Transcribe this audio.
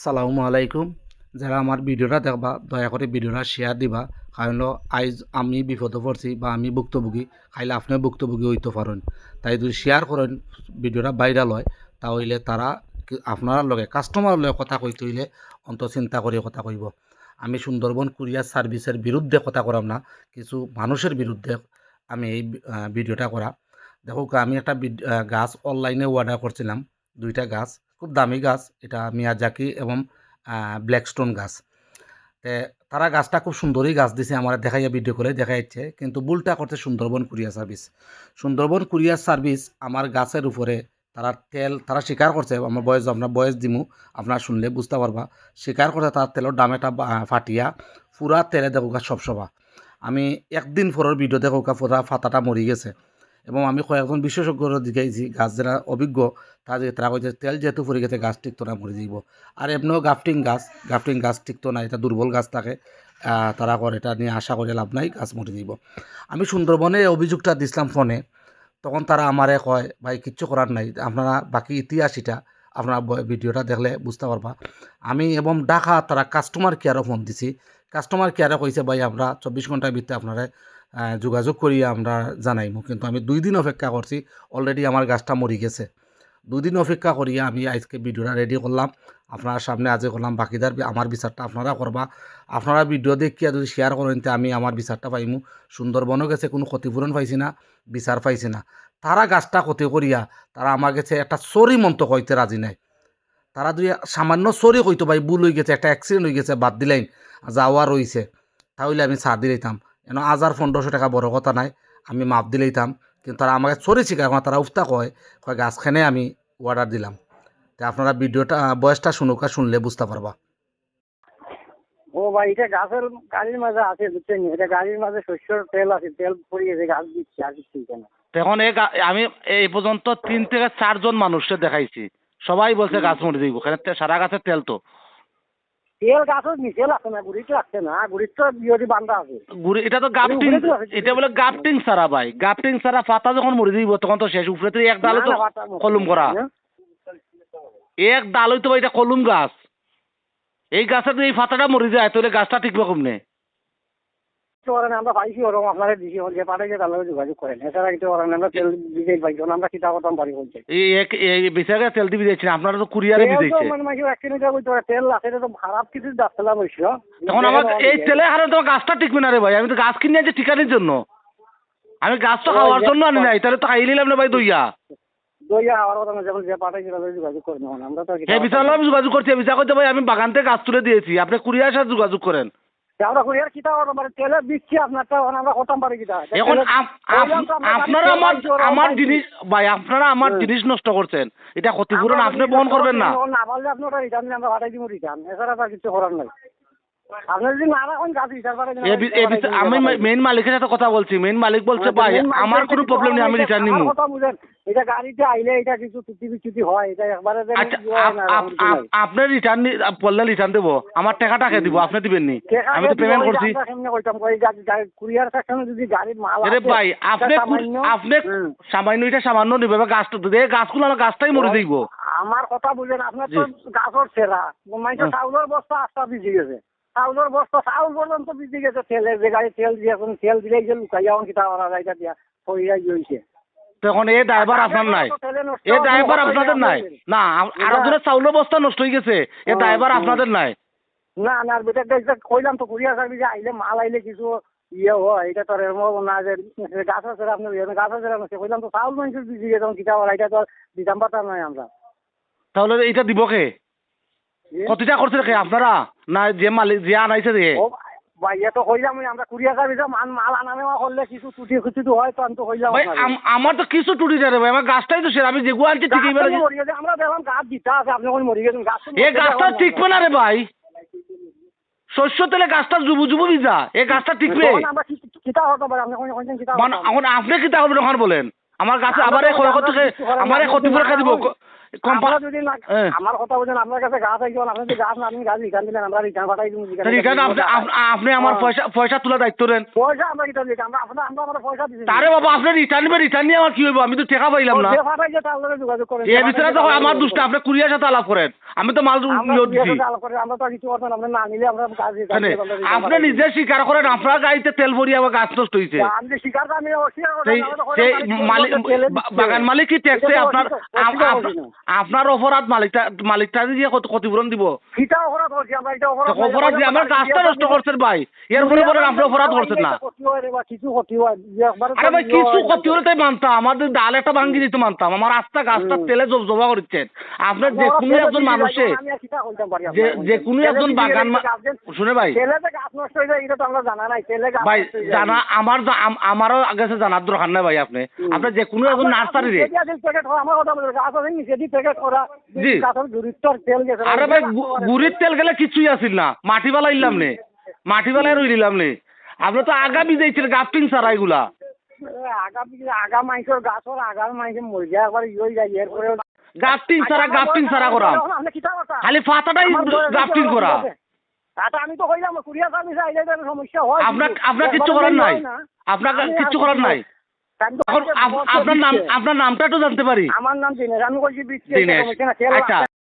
সালামু আলাইকুম। যারা আমার ভিডিওটা দেখবা দয়া করে ভিডিওটা শেয়ার দিবা, কারণ আইজ আমি বিপদে পড়ছি বা আমি ভুক্তভোগী, খাইলে আপনিও ভুক্তভোগী হইতে পারেন। তাই যদি শেয়ার করেন ভিডিওটা ভাইরাল হয়, তাহলে তারা আপনার লগে কাস্টমার লগে কথা কইতে হইলে অন্ত চিন্তা করে কথা কইব। আমি সুন্দরবন কুরিয়ার সার্ভিসের বিরুদ্ধে কথা করাম না, কিছু মানুষের বিরুদ্ধে আমি এই ভিডিওটা করা। দেখো, আমি একটা গাছ অনলাইনে অর্ডার করছিলাম, দুইটা গাছ, খুব দামি গাছ, এটা মিয়াজাকি এবং ব্ল্যাকস্টোন গাছ। তে তারা গাছটা খুব সুন্দরই গাছ দিছে, আমার দেখাইয়া ভিডিও করে দেখাইছে, কিন্তু ভুলটা করছে Sundarban courier service. Sundarban courier service আমার গাছের উপরে তারা তেল, তারা স্বীকার করছে, আমার আপনার বয়স দিমু, আপনার শুনলে বুঝতে পারবা, স্বীকার করছে তার তেলের দামেটা ফাটিয়া পুরা তেলে দেখো সব সবা। আমি একদিন পরের ভিডিও দেখো পুরা ফাতাটা মরি গেছে, এবং আমি কয়েকজন বিশেষজ্ঞর দিকেছি, গাছ যারা অভিজ্ঞ তারা কইছে তেল যেহেতু পড়ে গেছে গাছ টিকতো না, মরে যাইব। আর এমনিও গাফটিং গাছ টিকতো না, এটা দুর্বল গাছ থাকে, তারা করে এটা নিয়ে আশা করে লাভ নাই, গাছ মরে যাইব। আমি সুন্দরবনে অভিযোগটা দিছিলাম ফোনে, তখন তারা আমারে কয় ভাই কিচ্ছু করার নাই, আপনারা বাকি ইতিহাস এটা আপনারা ভিডিওটা দেখলে বুঝতে পারবা। আমি এবং ঢাকা তারা কাস্টমার কেয়ারও ফোন দিছি, কাস্টমার কেয়ারে কইছে ভাই আমরা 24 ঘন্টার ভিতরে আপনারা যোগাযোগ করিয়া আমরা জানাইমু, কিন্তু আমি 2 দিন অপেক্ষা করছি, অলরেডি আমার গাছটা মরি গেছে। 2 দিন অপেক্ষা করিয়া আমি আজকে ভিডিওটা রেডি করলাম, আপনার সামনে আজকে করলাম, বাকিদার আমার বিচারটা আপনারা করবা। আপনারা ভিডিও দেখিয়া যদি শেয়ার করেন তো আমি আমার বিচারটা পাইমু। সুন্দরবনও গেছে, কোনো ক্ষতিপূরণ পাইছি না, বিচার পাইছি না। তারা গাছটা ক্ষতি করিয়া তারা আমার কাছে একটা সরি মন্ত কইতে রাজি নাই। তারা যদি সামান্য সরি কইতো ভাই ভুল হয়ে গেছে, একটা অ্যাক্সিডেন্ট হয়ে গেছে, বাদ দিলাইন, যাওয়া রইছে, তাহলে আমি ছাড় দিলাইতাম। এন 1500 টাকা বড় কথা নাই, আমি মাপ দিলাইতাম। কিন্তু তারা আমাকে সরি শিকার, তারা উফতা কয় গাছখানে আমি অর্ডার দিলাম। তা আপনারা ভিডিওটা বয়সটা শুনুক, শুনলে বুঝতে পারবা। ও ভাই, এটা গাছের গাড়ির মাঝে আছে, বুঝছেন? এটা গাড়ির মাঝে শস্যর তেল আছে, তেল পরিয়েছে, গাছ দিচ্ছে, আর কিছু কেন। এখন আমি এই পর্যন্ত 3 থেকে 4 জন মানুষকে দেখাইছি, সবাই বলছে গাছ মরে যাইব, সারা গাছের তেল তো তেল গাছের নিচে লাগছে না, গুড়িতে লাগছে না, গুড়ির তো বিয়রি বান্ধা আছে। এটা তো গাফটিং, এটা বলে গাফটিং সারা ভাই, গাফটিং সারা পাতা যখন মরে যাইব তখন তো শেষ। উপরে তো এক ডালে তো কলম করা, এক ডাল হইতো ভাই, এটা কলম গাছ। এই গাছের এই পাতাটা মরে যায়, তাহলে গাছটা টিকবে কমনে? আমরা পাইছি ওরকম, আপনারা দিছি, যে পাঠাইছে তার লগে যোগাযোগ করেন। এছাড়া কিছু করেন আমরা তেল দিতেই পাইছি, আমরা কিতা করতাম পারি বলছে। এই বেচারা তেল দিবি দিয়েছেন, আপনারা তো কুরিয়ারে দিয়েছে। তেল আছে তো খারাপ কিছু যাচ্ছিলাম অবশ্য। তখন আমার এই তেলে হারে তোমার গাছটা টিকবে না রে ভাই, আমি তো গাছ কিনে আনছি টিকানির জন্য, আমি গাছ তো খাওয়ার জন্য আনি নাই, তাহলে তো খাই নিলাম না ভাই দইয়া। এই বিচার আমি যোগাযোগ করছি, বিচার করতে ভাই আমি বাগান থেকে গাছ তুলে দিয়েছি, আপনি কুরিয়ার সাথে যোগাযোগ করেন। আমরা কুরিয়ার কিতা তেলে দিচ্ছি আপনারটা, আমরা করতাম পারি কিতা। এখন আপনারা আমার জিনিস ভাই, আপনারা আমার জিনিস নষ্ট করছেন, এটা ক্ষতিপূরণ আপনি বহন করবেন না। না পারলে আপনি ওটা রিটার্ন দিন, আমরা পাঠাই দিব রিটার্ন, এছাড়া তার কিছু করার নাই। আপনি যদি না রাখেন গাছ রিটার্ন পাঠাই। আমি মেইন মালিকের সাথে কথা বলছি, মেইন মালিক বলছে ভাই আমার কোনো প্রবলেম নেই, আমি রিটার্ন নিবো। কথা বুঝেন, এটা গাড়িতে আইলে এটা কিছু ত্রুটি বিচ্যুতি হয়, এটা একবারে আপনি রিটার্ন বললে রিটার্ন দেবো, আমার টাকাটাকে দিব, আপনি দিবেন নি? আমি তো পেমেন্ট করছি। কুরিয়ার সেকশনে যদি গাড়ির মাল আরে ভাই আপনি সামান্য এটা সামান্য নিবে, গাছটা গাছগুলো আমার গাছটাই মরে যাইব। আমার কথা বুঝেন, আপনার তো গাছর সেরা মানুষের চাউলের বস্তা আস্তা ভিজে গেছে, চাউলের বস্তা চাউল পর্যন্ত ভিজে গেছে তেলের, যে গাড়ি তেল দিয়ে তেল দিলেই যে লুকাইয়া কিতা করা যায়, এটা দিয়া হইয়াই হয়েছে। তখন এই ড্রাইভার আপনার নাই, এই ড্রাইভার আপনাদের নাই না, আরো জনের চাউলের বস্তা নষ্ট হয়ে গেছে, এই ড্রাইভার আপনাদের নাই। না না বেটা কইলাম তো, কুরিয়ার সার্ভিসে আইলে মাল আইলে কিছু ইয়ে হয়, এটা তো না যে গাছ আছে আপনার গাছ আছে কইলাম তো, চাউল মানুষের ভিজে গেছে কিতা করা, এটা তো দিতাম পারতাম নাই আমরা। তাহলে এটা দিব কে? কতটা করছে কে আপনারা না যে মালিক যে আনাইছে রে? ভাই এত কইলাম আমরা কুরিয়ার সার্ভিসে মাল আনা নেওয়া করলে কিছু ত্রুটি খুচি তো হয়, তো আমি তো কইলাম আমার তো কিছু ত্রুটি যায় ভাই, আমার গাছটাই তো সেরা, আমি যেগুলো আনছি ঠিকই বেলা আমরা দেখলাম গাছ দিতা আছে, আপনি কোন মরে গেছেন, গাছ এই গাছটা টিকবে না রে ভাই, শস্য তেলে গাছটা জুবু জুবু ভিজা, এই গাছটা টিকবে? আমরা কিতা হতে পারে, আপনি কোন কিতা এখন আপনি কিতা করবেন ওখানে বলেন? আমার গাছে আবার ক্ষতিপূরণ দিব, আমরা যদি না আমার কথা বলেন আপনার কাছে গাছ আইছে আপনি যদি গাছ না আপনি গাছ রিটার্ন দিলেন আমরা রিটার্ন পাঠাই দিই রিটার্ন আপনি আমার পয়সা তোলা দায়িত্ব নেন। পয়সা আমরা রিটার্ন দিই আমরা আমরা আমার পয়সা দিছি তারে বাবা আপনি রিটার্ন নিয়ে আমার কি হইব? আমি তো টাকা পাইলাম না। যে পাঠাই যে তার লগে যোগাযোগ করেন এই ভিতরে তো আমার দুষ্ট আপনি কুরিয়ার সাথে আলাপ করেন, আমি তো মাল দিছি। আমরা তো কিছু করতে আমরা না নিলে আমরা গাছ রিটার্ন আপনি নিজে স্বীকার করেন আপনার গাড়িতে তেল ভরিয়ে আমার গাছ নষ্ট হয়েছে। আমি স্বীকার আমি অস্বীকার সেই মালিক বাগান মালিক কি ট্যাক্সে আপনার অপরাধ মালিকটা দিয়ে ক্ষতিপূরণ দিব? কিটা অপরাধ করছি আমরা এটা অপরাধ দিয়ে আমার গাছটা নষ্ট করছেন ভাই, এরপরে বলেন আপনি অপরাধ করছেন না। কিছু ক্ষতি হয় আরে ভাই কিছু ক্ষতি হলে তাই মানতাম, আমাদের ডাল একটা ভাঙ্গি দিতে মানতাম, আমার রাস্তা গাছটা তেলে জবা করছেন। আপনার যে কোনো একজন মানুষে যে কোনো একজন বাগান শুনে ভাই ভাই জানা আমারও কাছে জানার দরকার নাই ভাই। আপনার যে কোনো একজন নার্সারি রে জি আরে ভাই গুড়ির তেল গেলে কিছুই আসিল না, মাটি বালা ইলাম নে, মাটি বালাই রই দিলাম নে। আপনি তো আগা বিজাইছিল গাফটিং ছাড়া এগুলা আগা মাইসের গাছর আগার মাইসে মরে যায় একবার ইয়ে যায় এরপরে গাফটিং ছাড়া করা খালি পাতাটাই গাফটিং করা। আমি তো কইলাম কুরিয়ার সার্ভিস আইলে সমস্যা হয়। আপনার কিছু করার নাই, আপনার কিছু করার নাই। আপনার নামটা একটু জানতে পারি? আমার নাম দিনেশ, আমি কইছি দিনেশ। আচ্ছা